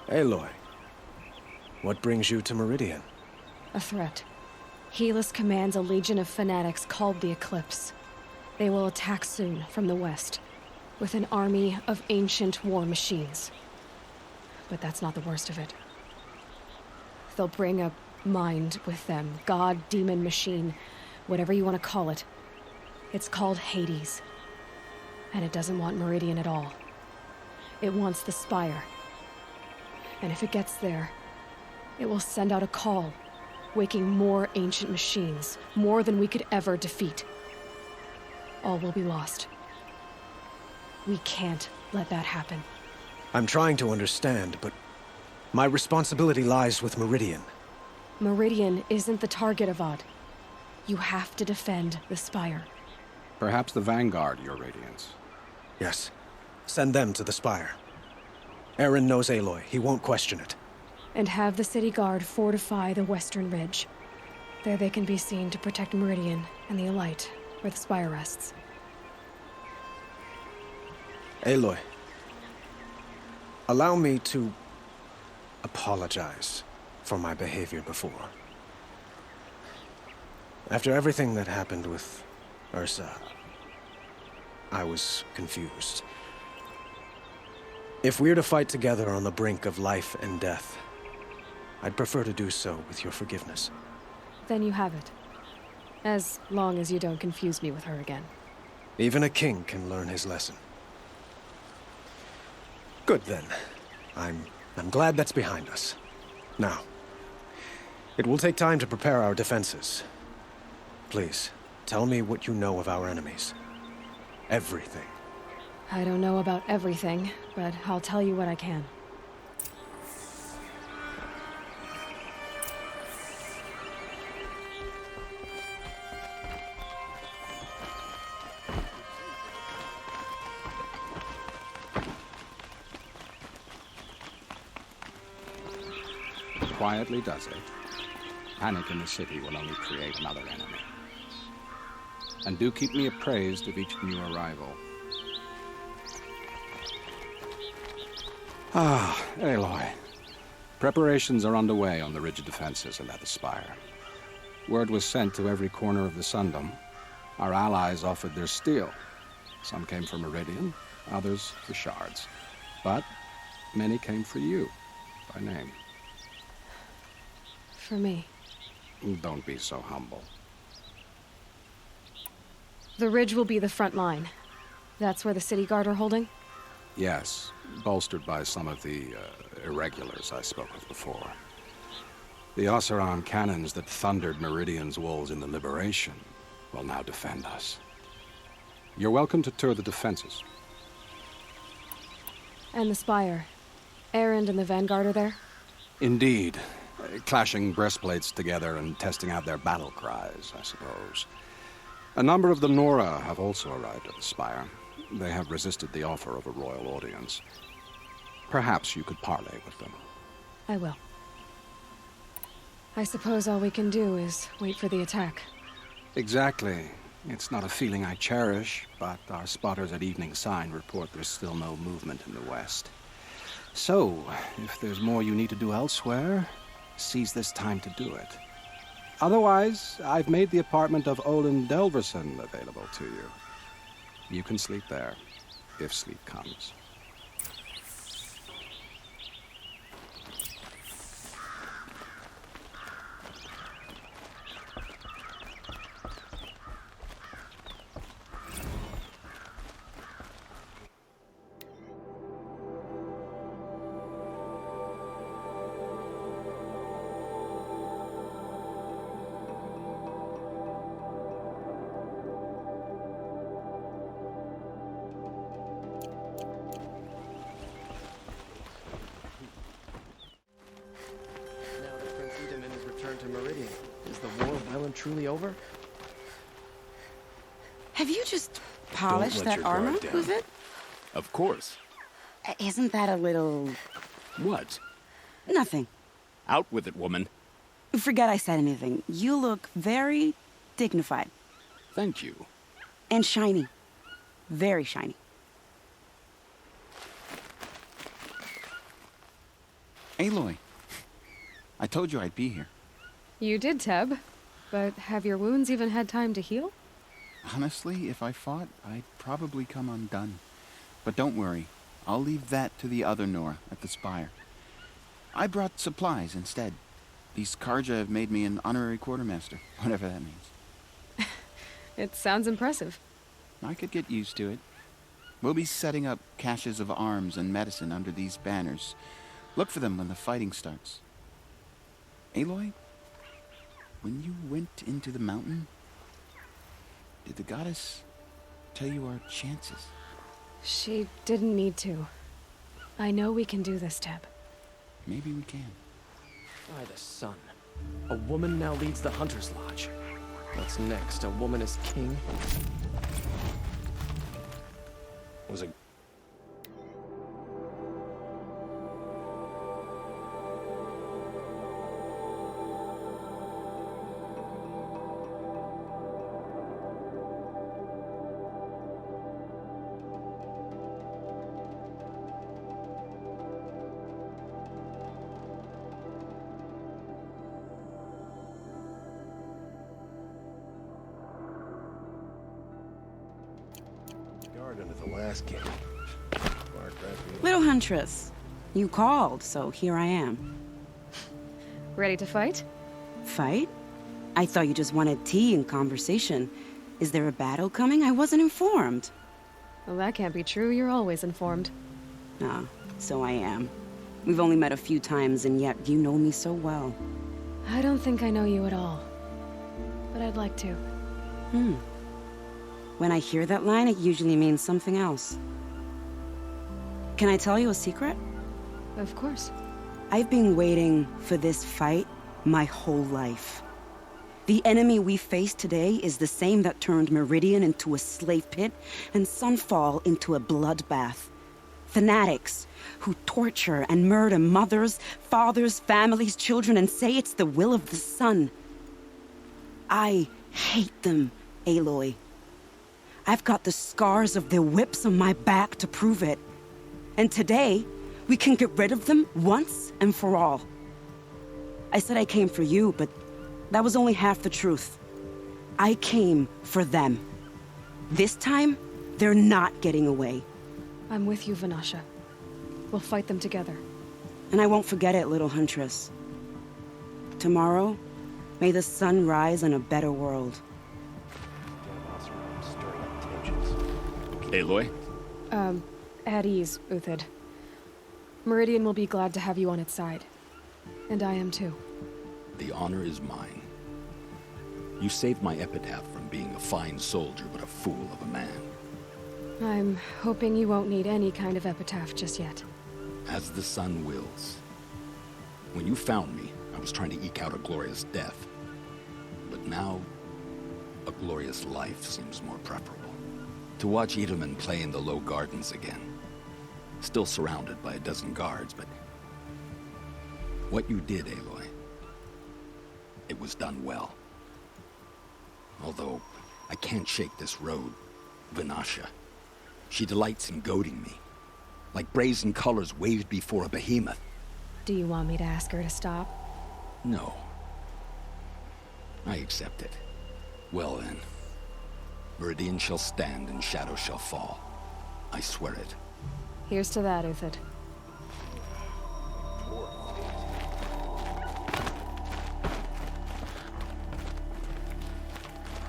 Aloy, what brings you to Meridian? A threat. Helis commands a legion of fanatics called the Eclipse. They will attack soon from the west, with an army of ancient war machines. But that's not the worst of it. They'll bring a mind with them, god, demon, machine, whatever you want to call it. It's called Hades. And it doesn't want Meridian at all. It wants the Spire. And if it gets there, it will send out a call, waking more ancient machines, more than we could ever defeat. All will be lost. We can't let that happen. I'm trying to understand, but my responsibility lies with Meridian. Meridian isn't the target, Avad. You have to defend the Spire. Perhaps the Vanguard, Your Radiance. Yes. Send them to the Spire. Eren knows Aloy. He won't question it. And have the city guard fortify the western ridge. There they can be seen to protect Meridian and the Elite, where the Spire rests. Aloy, allow me to apologize for my behavior before. After everything that happened with Ursa, I was confused. If we're to fight together on the brink of life and death, I'd prefer to do so with your forgiveness. Then you have it. As long as you don't confuse me with her again. Even a king can learn his lesson. Good then. I'm glad that's behind us. Now, it will take time to prepare our defenses. Please, tell me what you know of our enemies. Everything. I don't know about everything, but I'll tell you what I can. Quietly does it. Panic in the city will only create another enemy. And do keep me appraised of each new arrival. Ah, Aloy. Preparations are underway on the ridge of defenses and at the Spire. Word was sent to every corner of the Sundom. Our allies offered their steel. Some came for Meridian, others for shards. But many came for you, by name. For me. Don't be so humble. The ridge will be the front line. That's where the city guard are holding? Yes, bolstered by some of the irregulars I spoke of before. The Oseram cannons that thundered Meridian's walls in the Liberation will now defend us. You're welcome to tour the defenses. And the Spire. Erend and the Vanguard are there? Indeed. Clashing breastplates together and testing out their battle cries, I suppose. A number of the Nora have also arrived at the Spire. They have resisted the offer of a royal audience. Perhaps you could parley with them. I will. I suppose all we can do is wait for the attack. Exactly. It's not a feeling I cherish, but our spotters at Evening Sign report there's still no movement in the west. So, if there's more you need to do elsewhere, seize this time to do it. Otherwise, I've made the apartment of Olin Delverson available to you. You can sleep there, if sleep comes. Truly over? Have you just polished that armor, Uvid? Of course. Isn't that a little... What? Nothing. Out with it, woman. Forget I said anything. You look very dignified. Thank you. And shiny. Very shiny. Aloy, I told you I'd be here. You did, Teb. But have your wounds even had time to heal? Honestly, if I fought, I'd probably come undone. But don't worry, I'll leave that to the other Nora at the Spire. I brought supplies instead. These Karja have made me an honorary quartermaster, whatever that means. It sounds impressive. I could get used to it. We'll be setting up caches of arms and medicine under these banners. Look for them when the fighting starts. Aloy, when you went into the mountain, did the goddess tell you our chances? She didn't need to. I know we can do this, Teb. Maybe we can. By the sun. A woman now leads the Hunter's Lodge. What's next? A woman as king? Was it... Garden of the last king. Little Huntress, you called, so here I am. Ready to fight? Fight? I thought you just wanted tea and conversation. Is there a battle coming? I wasn't informed. Well, that can't be true. You're always informed. Ah, so I am. We've only met a few times, and yet you know me so well. I don't think I know you at all. But I'd like to. When I hear that line, it usually means something else. Can I tell you a secret? Of course. I've been waiting for this fight my whole life. The enemy we face today is the same that turned Meridian into a slave pit and Sunfall into a bloodbath. Fanatics who torture and murder mothers, fathers, families, children, and say it's the will of the sun. I hate them, Aloy. I've got the scars of their whips on my back to prove it. And today, we can get rid of them once and for all. I said I came for you, but that was only half the truth. I came for them. This time, they're not getting away. I'm with you, Vanasha. We'll fight them together. And I won't forget it, little Huntress. Tomorrow, may the sun rise in a better world. Aloy? At ease, Uthid. Meridian will be glad to have you on its side. And I am too. The honor is mine. You saved my epitaph from being a fine soldier but a fool of a man. I'm hoping you won't need any kind of epitaph just yet. As the sun wills. When you found me, I was trying to eke out a glorious death. But now, a glorious life seems more preferable. To watch Edelman play in the low gardens again. Still surrounded by a dozen guards, but... what you did, Aloy, it was done well. Although, I can't shake this road, Vanasha. She delights in goading me. Like brazen colors waved before a behemoth. Do you want me to ask her to stop? No. I accept it. Well then. Meridian shall stand and shadow shall fall. I swear it. Here's to that, Uthid.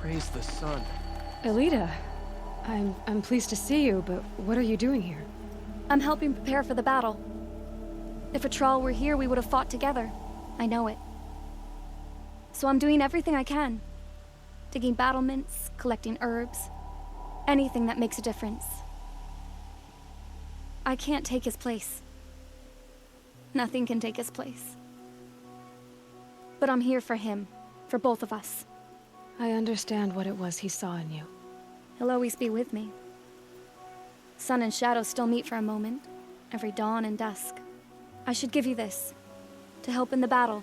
Praise the sun. Elita, I'm pleased to see you, but what are you doing here? I'm helping prepare for the battle. If a Thrall were here, we would have fought together. I know it. So I'm doing everything I can. Digging battlements, collecting herbs. Anything that makes a difference. I can't take his place. Nothing can take his place. But I'm here for him. For both of us. I understand what it was he saw in you. He'll always be with me. Sun and shadow still meet for a moment. Every dawn and dusk. I should give you this. To help in the battle.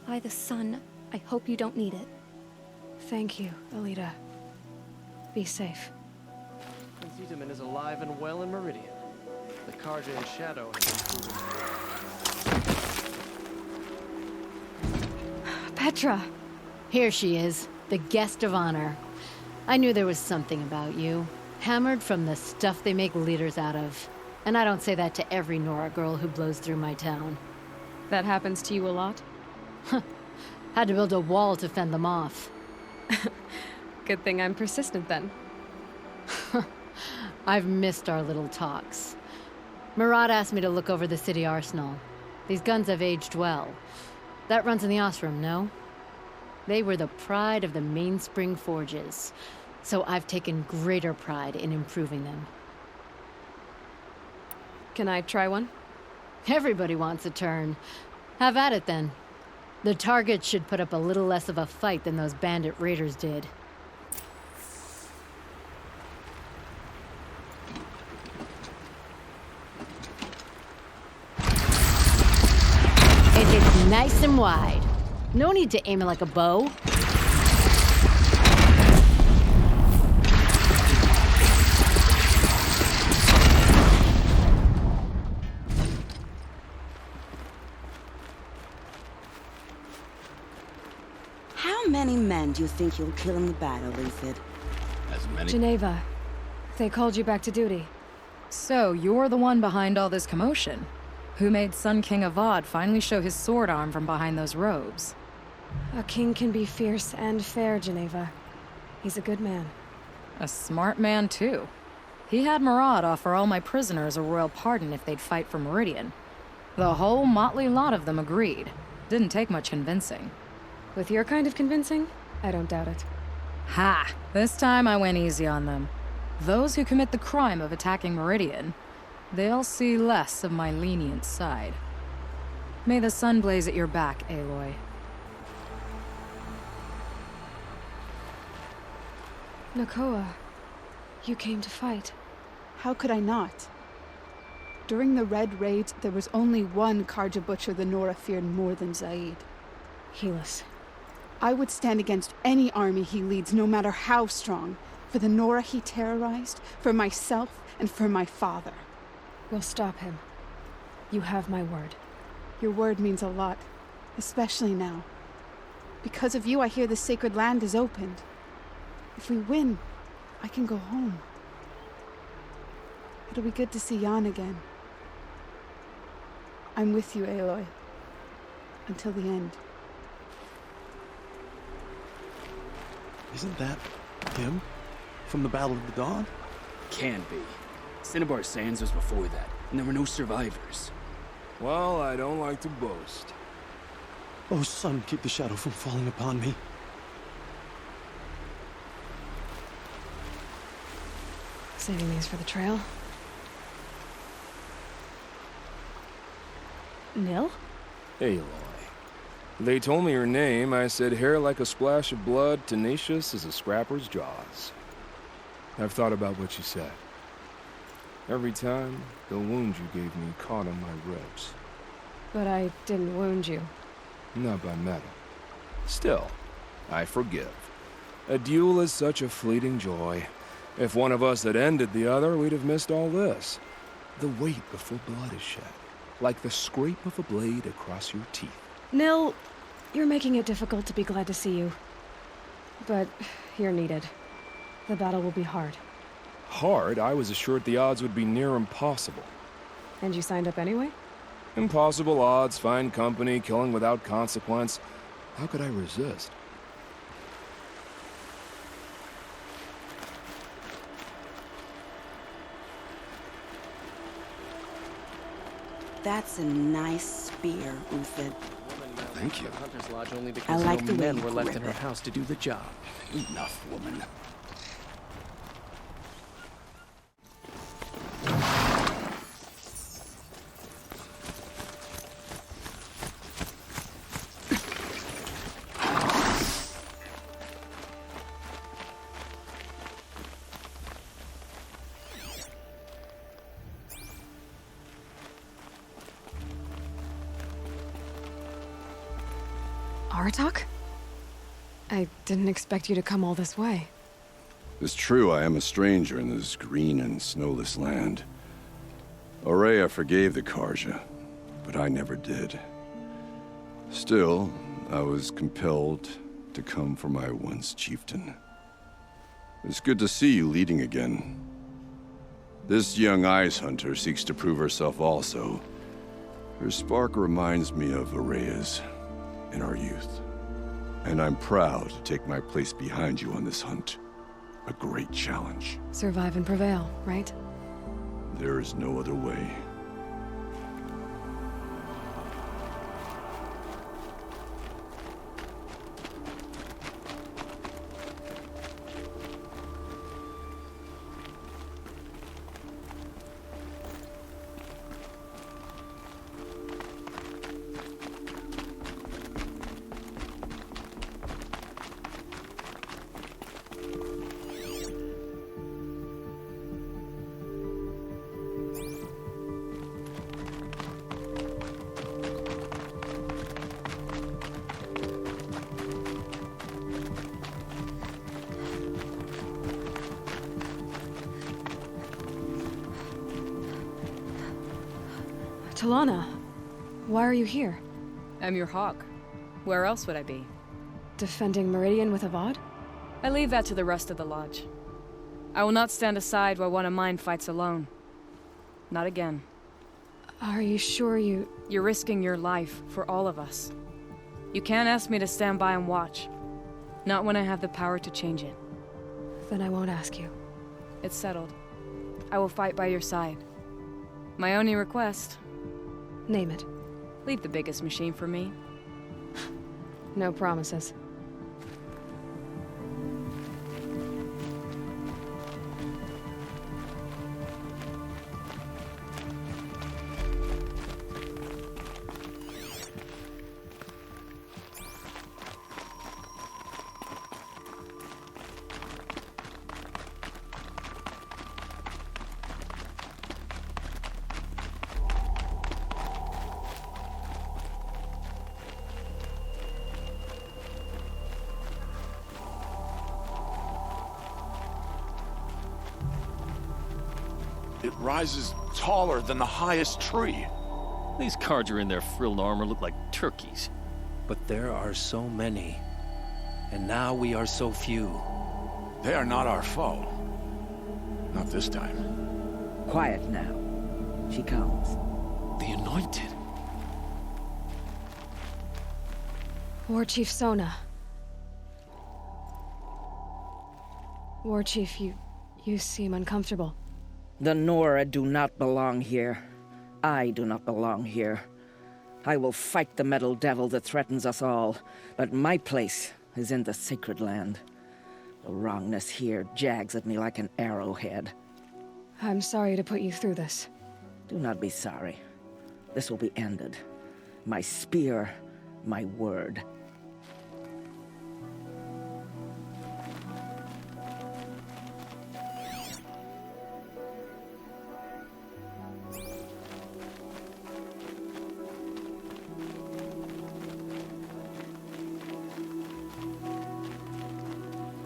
By the sun, I hope you don't need it. Thank you, Elita. Be safe. Prince Edelman is alive and well in Meridian. The Karja and Shadow have been proven. Petra! Here she is, the guest of honor. I knew there was something about you. Hammered from the stuff they make leaders out of. And I don't say that to every Nora girl who blows through my town. That happens to you a lot? Had to build a wall to fend them off. Good thing I'm persistent then. I've missed our little talks. Murad asked me to look over the city arsenal. These guns have aged well. That runs in the Osram, no? They were the pride of the Mainspring Forges, so I've taken greater pride in improving them. Can I try one? Everybody wants a turn. Have at it, then. The targets should put up a little less of a fight than those bandit raiders did. It hits nice and wide. No need to aim it like a bow. How many men do you think you'll kill in the battle, Lucid? As many. Geneva. They called you back to duty. So, you're the one behind all this commotion? Who made Sun King Avad finally show his sword arm from behind those robes? A king can be fierce and fair, Geneva. He's a good man. A smart man, too. He had Murad offer all my prisoners a royal pardon if they'd fight for Meridian. The whole motley lot of them agreed. Didn't take much convincing. With your kind of convincing, I don't doubt it. Ha! This time I went easy on them. Those who commit the crime of attacking Meridian, they'll see less of my lenient side. May the sun blaze at your back, Aloy. Nakoa, you came to fight. How could I not? During the Red Raids, there was only one Karja Butcher the Nora feared more than Zaid. Helis. I would stand against any army he leads, no matter how strong. For the Nora he terrorized, for myself, and for my father. We'll stop him. You have my word. Your word means a lot, especially now. Because of you, I hear the sacred land is opened. If we win, I can go home. It'll be good to see Jan again. I'm with you, Aloy. Until the end. Isn't that him? From the Battle of the Dawn? Can't be. Cinnabar Sands was before that, and there were no survivors. Well, I don't like to boast. Oh, sun, keep the shadow from falling upon me. Saving these for the trail. Nil? Aloy. They told me her name. I said hair like a splash of blood, tenacious as a scrapper's jaws. I've thought about what you said. Every time, the wound you gave me caught on my ribs. But I didn't wound you. Not by metal. Still, I forgive. A duel is such a fleeting joy. If one of us had ended the other, we'd have missed all this. The weight before blood is shed. Like the scrape of a blade across your teeth. Nil, you're making it difficult to be glad to see you. But you're needed. The battle will be hard. Hard? I was assured the odds would be near impossible. And you signed up anyway? Impossible odds, fine company, killing without consequence. How could I resist? That's a nice spear, Ufid. Thank you. Hunter's Lodge only I because like no the way men you were left grip in her it. house to do the job. Enough, woman. Aratak? I didn't expect you to come all this way. It's true I am a stranger in this green and snowless land. Aurea forgave the Karja, but I never did. Still, I was compelled to come for my once chieftain. It's good to see you leading again. This young ice hunter seeks to prove herself also. Her spark reminds me of Araya's in our youth. And I'm proud to take my place behind you on this hunt. A great challenge. Survive and prevail, right? There is no other way. Talana, why are you here? I'm your hawk. Where else would I be? Defending Meridian with Avad? I leave that to the rest of the Lodge. I will not stand aside while one of mine fights alone. Not again. Are you sure you... You're risking your life for all of us. You can't ask me to stand by and watch. Not when I have the power to change it. Then I won't ask you. It's settled. I will fight by your side. My only request... Name it. Leave the biggest machine for me. No promises. It rises taller than the highest tree. These cards are in their frilled armor look like turkeys. But there are so many. And now we are so few. They are not our foe. Not this time. Quiet now. She comes. The Anointed. War Chief Sona. War Chief, you seem uncomfortable. The Nora do not belong here. I do not belong here. I will fight the metal devil that threatens us all, but my place is in the sacred land. The wrongness here jags at me like an arrowhead. I'm sorry to put you through this. Do not be sorry. This will be ended. My spear, my word.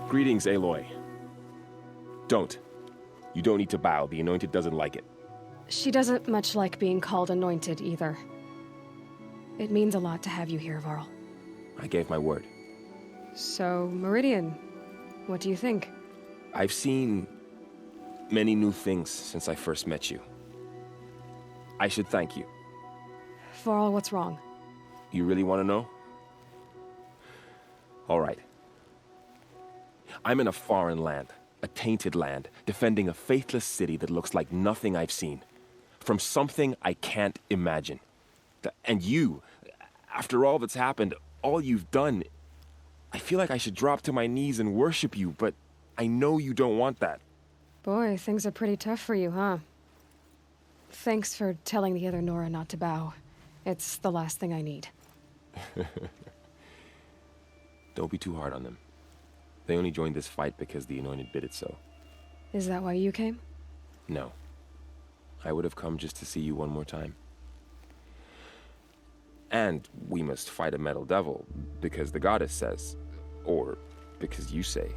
Greetings, Aloy. Don't. You don't need to bow. The Anointed doesn't like it. She doesn't much like being called Anointed, either. It means a lot to have you here, Varl. I gave my word. So, Meridian, what do you think? I've seen many new things since I first met you. I should thank you. Varl, what's wrong? You really want to know? All right. I'm in a foreign land, a tainted land, defending a faithless city that looks like nothing I've seen. From something I can't imagine. And you, after all that's happened, all you've done, I feel like I should drop to my knees and worship you, but I know you don't want that. Boy, things are pretty tough for you, huh? Thanks for telling the other Nora not to bow. It's the last thing I need. Don't be too hard on them. They only joined this fight because the Anointed bid it so. Is that why you came? No. I would have come just to see you one more time. And we must fight a metal devil, because the goddess says. Or because you say.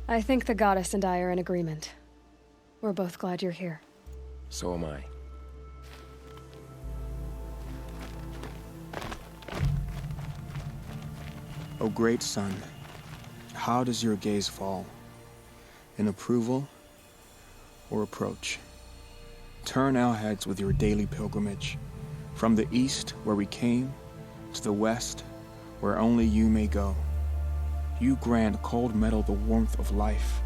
I think the goddess and I are in agreement. We're both glad you're here. So am I. O great sun, how does your gaze fall? In approval or approach? Turn our heads with your daily pilgrimage, from the east where we came, to the west where only you may go. You grant cold metal the warmth of life,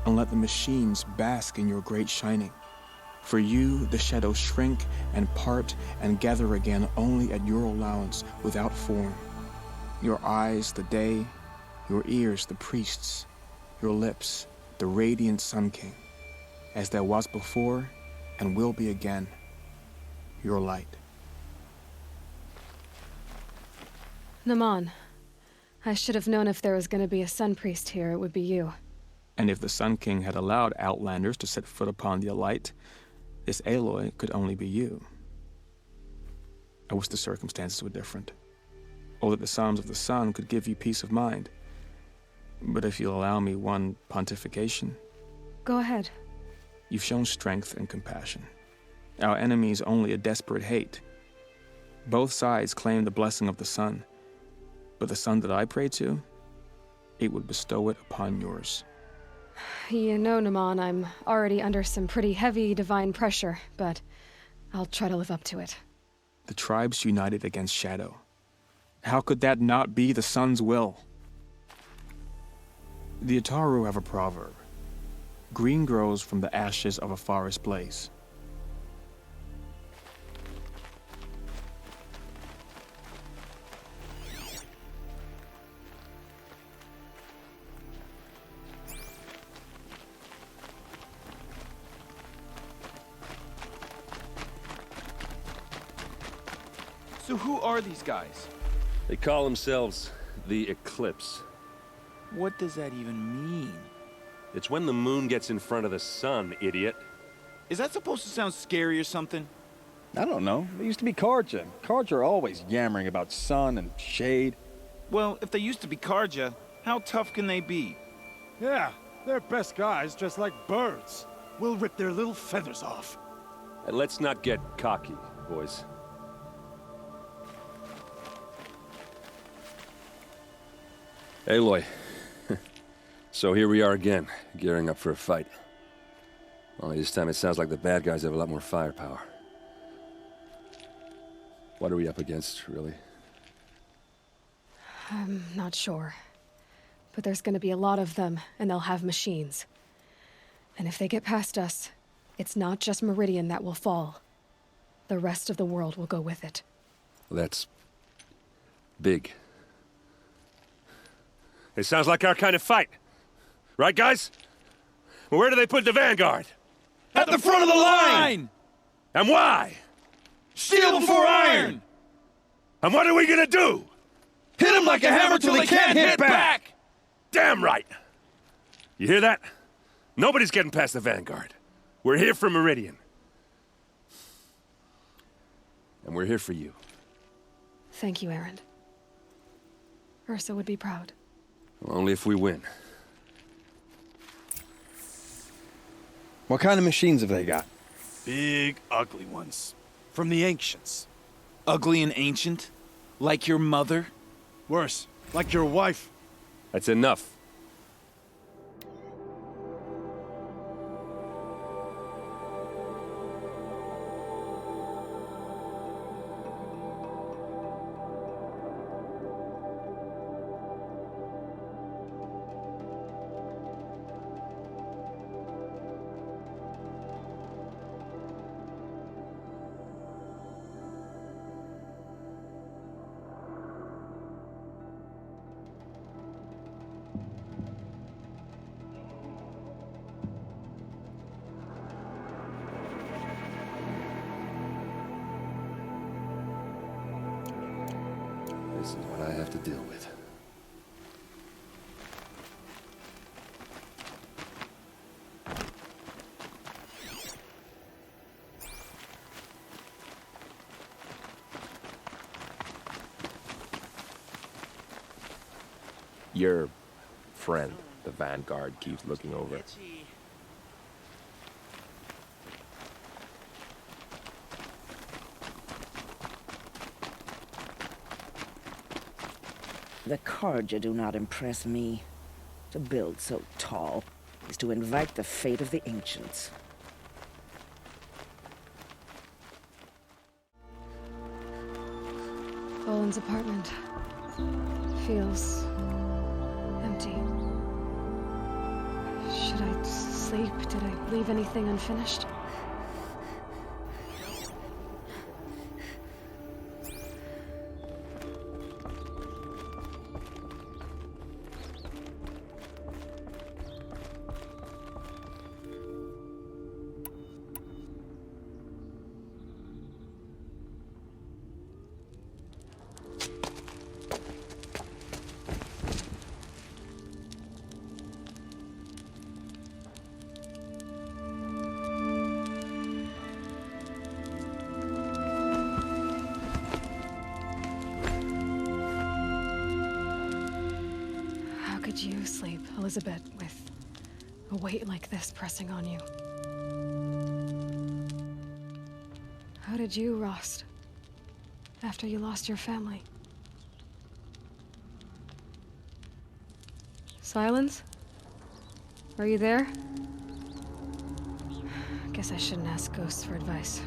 and let the machines bask in your great shining. For you, the shadows shrink and part and gather again only at your allowance without form. Your eyes, the day, your ears, the priests, your lips, the radiant Sun King, as there was before and will be again, your light. Naman, I should have known if there was going to be a Sun Priest here, it would be you. And if the Sun King had allowed outlanders to set foot upon the Alight, this Aloy could only be you. I wish the circumstances were different, or that the Psalms of the Sun could give you peace of mind. But if you'll allow me one pontification... Go ahead. You've shown strength and compassion. Our enemies only a desperate hate. Both sides claim the blessing of the sun, but the sun that I pray to, it would bestow it upon yours. You know, Naman, I'm already under some pretty heavy divine pressure, but I'll try to live up to it. The tribes united against Shadow. How could that not be the sun's will? The Ataru have a proverb. Green grows from the ashes of a forest blaze. So who are these guys? They call themselves the Eclipse. What does that even mean? It's when the moon gets in front of the sun, idiot. Is that supposed to sound scary or something? I don't know. They used to be Karja. Karja are always yammering about sun and shade. Well, if they used to be Karja, how tough can they be? Yeah, they're best guys dressed like birds. We'll rip their little feathers off. And let's not get cocky, boys. Aloy. So here we are again, gearing up for a fight. Only this time it sounds like the bad guys have a lot more firepower. What are we up against, really? I'm not sure. But there's gonna be a lot of them, and they'll have machines. And if they get past us, it's not just Meridian that will fall. The rest of the world will go with it. That's... big. It sounds like our kind of fight. Right, guys? Well, where do they put the vanguard? At the front of the line! And why? Steel before iron! And what are we gonna do? Hit them like a hammer till they can't hit back! Damn right! You hear that? Nobody's getting past the vanguard. We're here for Meridian. And we're here for you. Thank you, Aaron. Ursa would be proud. Well, only if we win. What kind of machines have they got? Big, ugly ones. From the ancients. Ugly and ancient? Like your mother? Worse, like your wife. That's enough. This is what I have to deal with. Your friend, the Vanguard, keeps looking over. The Carja do not impress me. To build so tall is to invite the fate of the ancients. Boland's apartment feels empty. Should I sleep? Did I leave anything unfinished? Could you sleep, Elizabeth, with a weight like this pressing on you? How did you rust after you lost your family? Silence? Are you there? Guess I shouldn't ask ghosts for advice.